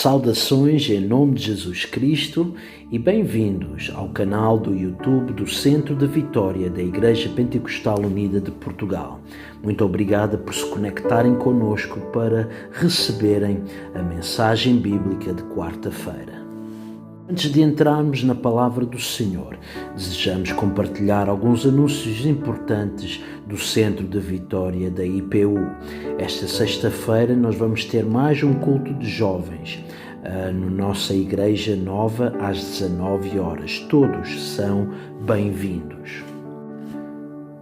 Saudações em nome de Jesus Cristo e bem-vindos ao canal do YouTube do Centro de Vitória da Igreja Pentecostal Unida de Portugal. Muito obrigado por se conectarem conosco para receberem a mensagem bíblica de quarta-feira. Antes de entrarmos na palavra do Senhor, desejamos compartilhar alguns anúncios importantes do Centro de Vitória da IPU. Esta sexta-feira nós vamos ter mais um culto de jovens na nossa igreja nova às 19 horas. Todos são bem-vindos.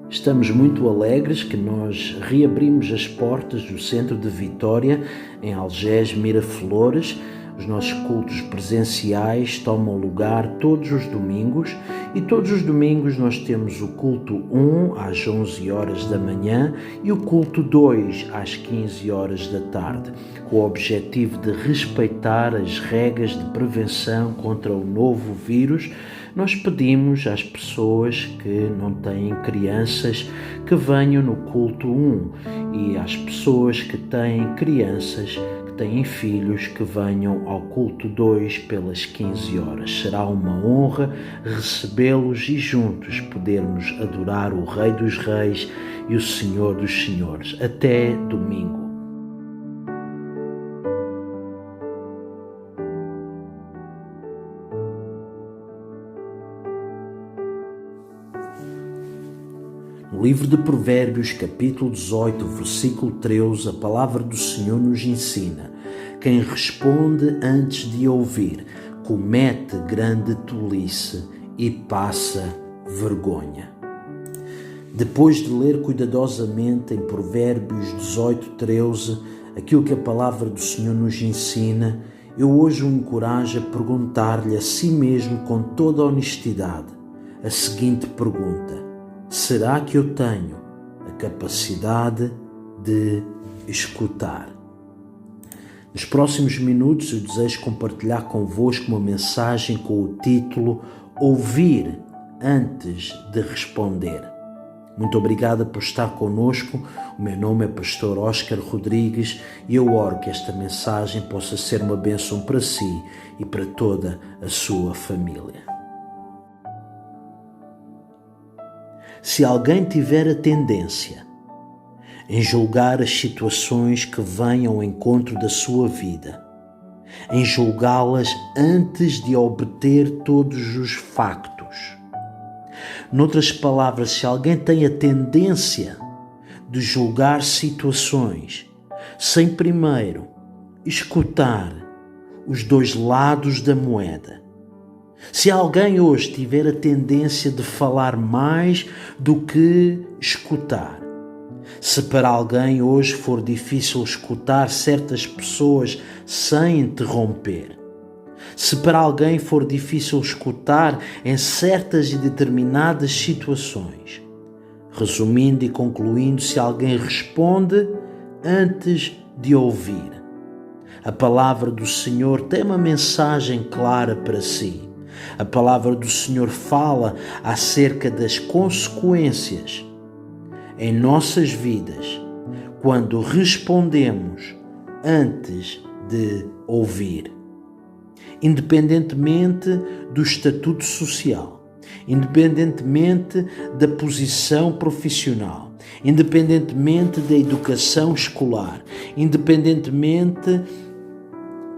Estamos muito alegres que nós reabrimos as portas do Centro de Vitória em Algés, Miraflores. Os nossos cultos presenciais tomam lugar todos os domingos e todos os domingos nós temos o culto 1 às 11 horas da manhã e o culto 2 às 15 horas da tarde, com o objetivo de respeitar as regras de prevenção contra o novo vírus. Nós pedimos às pessoas que não têm crianças que venham no culto 1 e às pessoas que têm crianças têm filhos que venham ao culto 2 pelas 15 horas. Será uma honra recebê-los e juntos podermos adorar o Rei dos Reis e o Senhor dos Senhores. Até domingo. No livro de Provérbios, capítulo 18, versículo 13, a palavra do Senhor nos ensina: quem responde antes de ouvir comete grande tolice e passa vergonha. Depois de ler cuidadosamente em Provérbios 18, 13, aquilo que a palavra do Senhor nos ensina, eu hoje o encorajo a perguntar-lhe a si mesmo com toda a honestidade a seguinte pergunta: será que eu tenho a capacidade de escutar? Nos próximos minutos eu desejo compartilhar convosco uma mensagem com o título Ouvir antes de responder. Muito obrigada por estar conosco. O meu nome é Pastor Oscar Rodrigues e eu oro que esta mensagem possa ser uma bênção para si e para toda a sua família. Se alguém tiver a tendência em julgar as situações que venham ao encontro da sua vida, em julgá-las antes de obter todos os factos, noutras palavras, se alguém tem a tendência de julgar situações sem primeiro escutar os dois lados da moeda, se alguém hoje tiver a tendência de falar mais do que escutar, se para alguém hoje for difícil escutar certas pessoas sem interromper, se para alguém for difícil escutar em certas e determinadas situações, resumindo e concluindo, se alguém responde antes de ouvir, a palavra do Senhor tem uma mensagem clara para si. A palavra do Senhor fala acerca das consequências em nossas vidas quando respondemos antes de ouvir. Independentemente do estatuto social, independentemente da posição profissional, independentemente da educação escolar, independentemente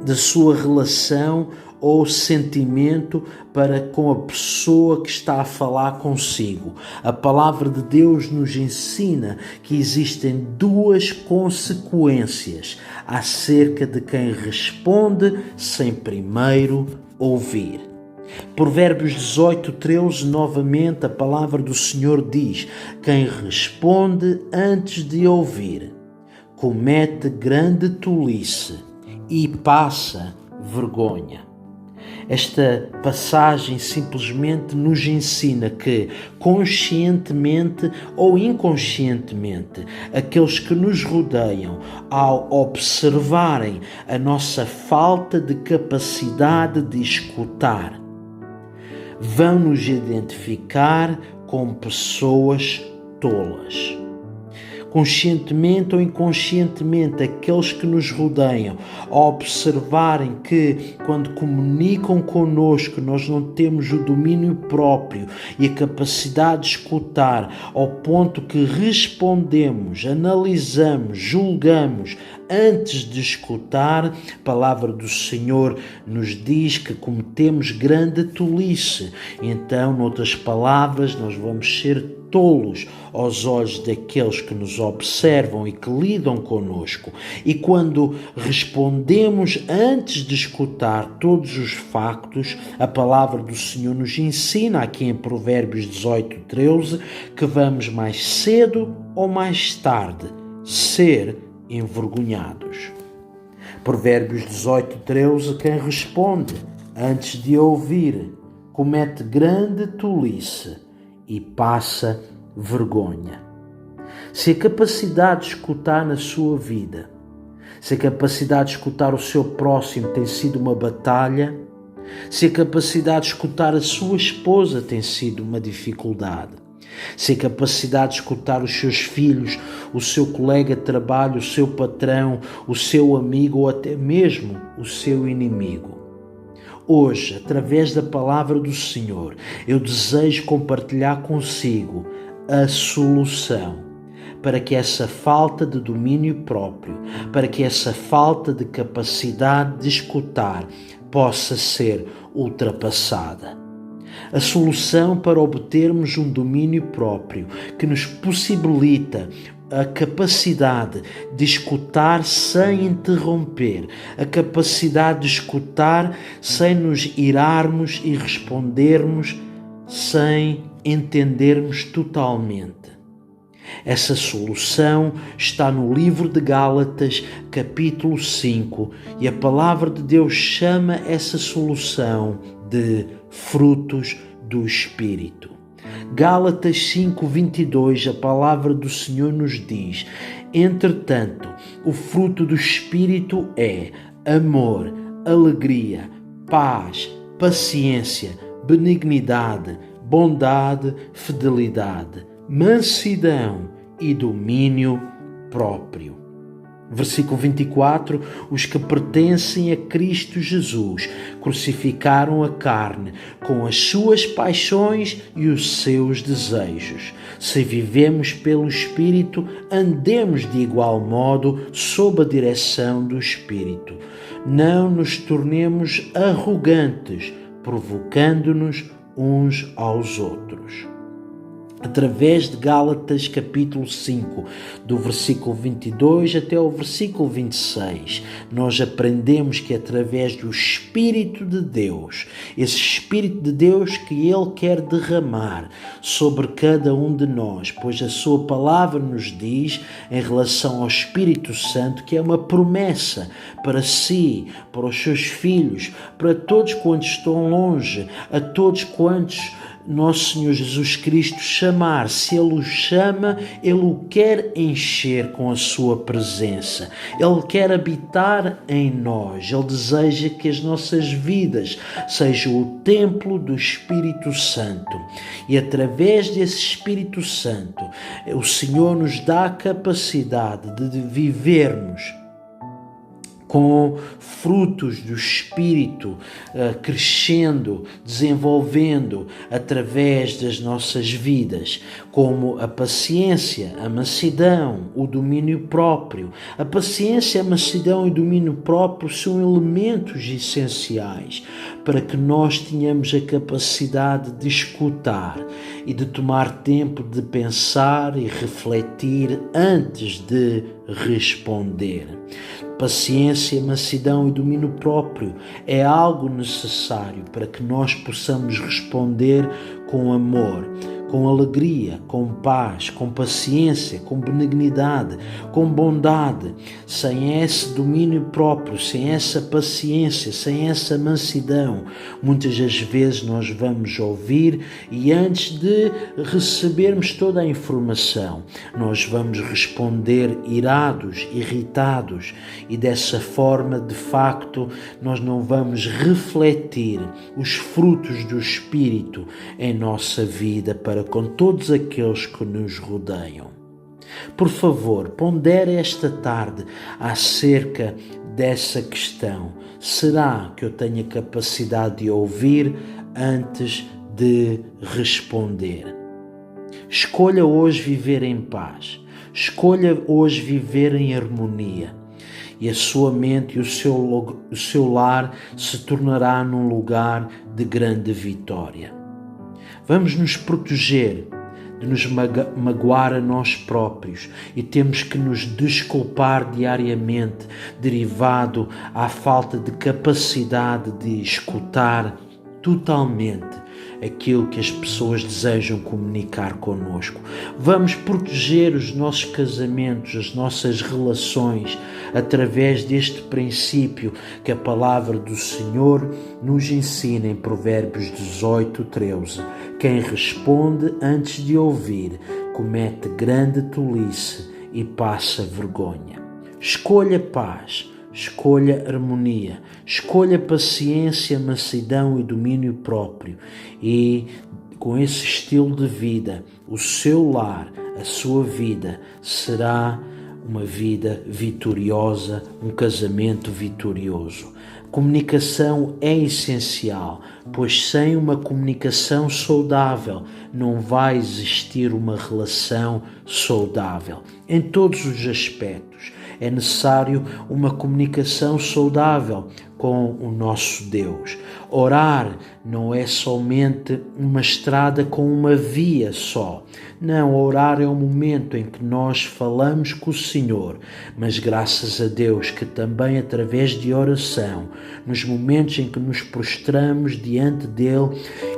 da sua relação ou sentimento para com a pessoa que está a falar consigo. A palavra de Deus nos ensina que existem duas consequências acerca de quem responde sem primeiro ouvir. Provérbios 18, 13, novamente a palavra do Senhor diz: quem responde antes de ouvir comete grande tolice e passa vergonha. Esta passagem simplesmente nos ensina que, conscientemente ou inconscientemente, aqueles que nos rodeiam, ao observarem a nossa falta de capacidade de escutar, vão nos identificar como pessoas tolas. conscientemente ou inconscientemente, aqueles que nos rodeiam, a observarem que quando comunicam connosco nós não temos o domínio próprio e a capacidade de escutar ao ponto que respondemos, analisamos, julgamos antes de escutar, a palavra do Senhor nos diz que cometemos grande tolice. Então, noutras palavras, nós vamos ser tolos aos olhos daqueles que nos observam e que lidam conosco. E quando respondemos antes de escutar todos os factos, a palavra do Senhor nos ensina aqui em Provérbios 18:13 que vamos mais cedo ou mais tarde ser envergonhados. Provérbios 18:13, quem responde antes de ouvir comete grande tolice e passa vergonha. Se a capacidade de escutar na sua vida, se a capacidade de escutar o seu próximo tem sido uma batalha, se a capacidade de escutar a sua esposa tem sido uma dificuldade, se a capacidade de escutar os seus filhos, o seu colega de trabalho, o seu patrão, o seu amigo ou até mesmo o seu inimigo. Hoje, através da palavra do Senhor, eu desejo compartilhar consigo a solução para que essa falta de domínio próprio, para que essa falta de capacidade de escutar possa ser ultrapassada. A solução para obtermos um domínio próprio que nos possibilita a capacidade de escutar sem interromper, a capacidade de escutar sem nos irarmos e respondermos sem entendermos totalmente. Essa solução está no livro de Gálatas, capítulo 5, e a palavra de Deus chama essa solução de frutos do Espírito. Gálatas 5:22, a palavra do Senhor nos diz: entretanto, o fruto do Espírito é amor, alegria, paz, paciência, benignidade, bondade, fidelidade, mansidão e domínio próprio. Versículo 24, os que pertencem a Cristo Jesus crucificaram a carne com as suas paixões e os seus desejos. Se vivemos pelo Espírito, andemos de igual modo sob a direção do Espírito. Não nos tornemos arrogantes, provocando-nos uns aos outros. Através de Gálatas capítulo 5, do versículo 22 até o versículo 26, nós aprendemos que através do Espírito de Deus, esse Espírito de Deus que Ele quer derramar sobre cada um de nós, pois a sua palavra nos diz em relação ao Espírito Santo que é uma promessa para si, para os seus filhos, para todos quantos estão longe, a todos quantos nosso Senhor Jesus Cristo chamar. Se Ele o chama, Ele o quer encher com a sua presença. Ele quer habitar em nós. Ele deseja que as nossas vidas sejam o templo do Espírito Santo. E através desse Espírito Santo, o Senhor nos dá a capacidade de vivermos com frutos do Espírito, crescendo, desenvolvendo através das nossas vidas, como a paciência, a mansidão, o domínio próprio. A paciência, a mansidão e o domínio próprio são elementos essenciais para que nós tenhamos a capacidade de escutar e de tomar tempo de pensar e refletir antes de responder. Paciência, mansidão e domínio próprio é algo necessário para que nós possamos responder com amor, com alegria, com paz, com paciência, com benignidade, com bondade. Sem esse domínio próprio, sem essa paciência, sem essa mansidão, muitas das vezes nós vamos ouvir e antes de recebermos toda a informação, nós vamos responder irados, irritados e dessa forma, de facto, nós não vamos refletir os frutos do Espírito em nossa vida para com todos aqueles que nos rodeiam. Por favor, pondere esta tarde acerca dessa questão. Será que eu tenho a capacidade de ouvir antes de responder? Escolha hoje viver em paz. Escolha hoje viver em harmonia. E a sua mente e o seu lar se tornará num lugar de grande vitória. Vamos nos proteger de nos magoar a nós próprios e temos que nos desculpar diariamente, derivado à falta de capacidade de escutar totalmente aquilo que as pessoas desejam comunicar connosco. Vamos proteger os nossos casamentos, as nossas relações, através deste princípio que a palavra do Senhor nos ensina em Provérbios 18:13. Quem responde antes de ouvir comete grande tolice e passa vergonha. Escolha paz. Escolha harmonia, escolha paciência, mansidão e domínio próprio. E com esse estilo de vida, o seu lar, a sua vida será uma vida vitoriosa, um casamento vitorioso. Comunicação é essencial, pois sem uma comunicação saudável não vai existir uma relação saudável. Em todos os aspectos, é necessário uma comunicação saudável com o nosso Deus. Orar não é somente uma estrada com uma via só. Não, orar é um momento em que nós falamos com o Senhor, mas graças a Deus que também através de oração, nos momentos em que nos prostramos diante dele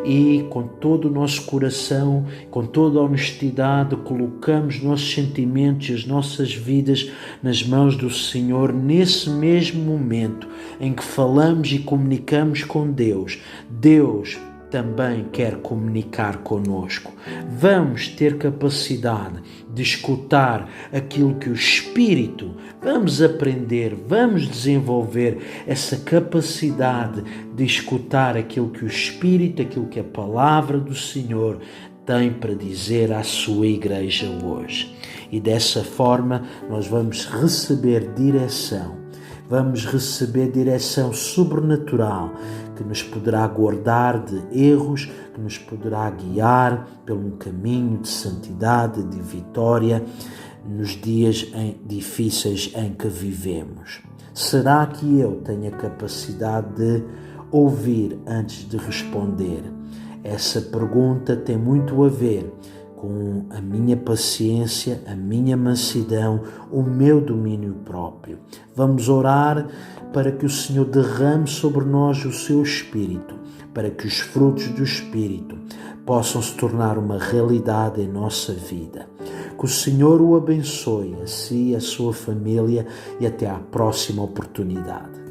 e com todo o nosso coração, com toda a honestidade, colocamos nossos sentimentos e as nossas vidas nas mãos do Senhor, nesse mesmo momento em que falamos e comunicamos com Deus, Deus também quer comunicar conosco. Vamos ter capacidade de escutar aquilo que o Espírito, vamos aprender, vamos desenvolver essa capacidade de escutar aquilo que o Espírito, aquilo que a palavra do Senhor tem para dizer à sua igreja hoje. E dessa forma nós vamos receber direção. Vamos receber direção sobrenatural que nos poderá guardar de erros, que nos poderá guiar pelo caminho de santidade, de vitória, nos dias difíceis em que vivemos. Será que eu tenho a capacidade de ouvir antes de responder? Essa pergunta tem muito a ver com a minha paciência, a minha mansidão, o meu domínio próprio. Vamos orar para que o Senhor derrame sobre nós o seu Espírito, para que os frutos do Espírito possam se tornar uma realidade em nossa vida. Que o Senhor o abençoe, a si, a sua família e até à próxima oportunidade.